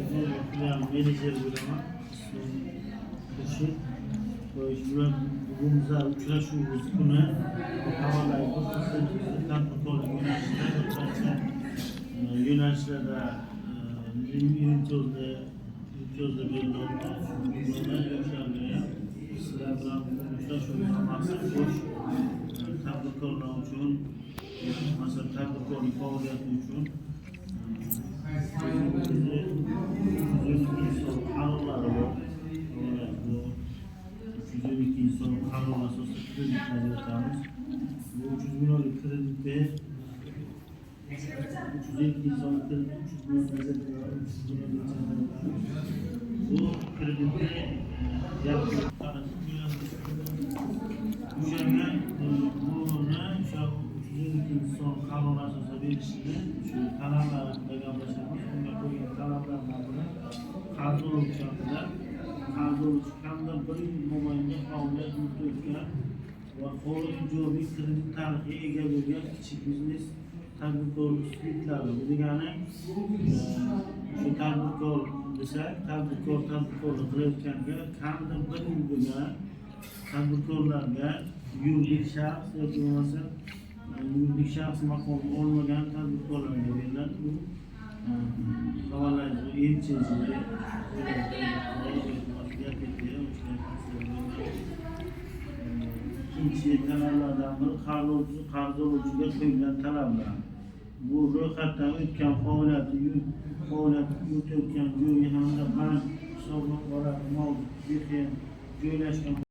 filial menajer bo'laman. Xurshid. Shular bugungi uchrashuvimiz kuni havolayimiz tadbirkorlik yo'nalishlarda imtiyozda berilmoqda. Yoshlarga sizlar bilan uchrashuvimiz maqsad xo'sh tadbirkorlar uchun, masalan tadbirkorlik faoliyati uchun qarorlari bor. 312 inson qaror asosida kreditlar beritamiz. Bu 300 millionlik kreditda 302 inson kredit 300 million bu kreditni o'shanga buni o'sha 312 inson qaror asosida berishni shu talablar haqida gaplashamiz. Unga qo'ygan talablardan biri qarz oluvchi haqida. Qarz oluvchi hamda bir yil mobaynida faoliyat yuritayotgan va faol ijobiy kredit tarixiga ega bo'lgan kichik biznes tadbirkorlik subyektlari. Bu degani shu tadbirkor desak, tadbirkorlik qilayotganga kamida bir yil bo'lgan tadbirkorlarga yuridik shaxs yoki bo'lmasa yuridik shaxs maqomi olmagan tadbirkorlarga beriladi. Bu havolayimiz EMCH'ga ikkinchi talablardan biri qarz oluvchiga qo'yilgan talablar. Bu ro'yxatdan o'tgan faoliyati yuritayotgan joyi hamda bank hisobotlari mavjud joylashgan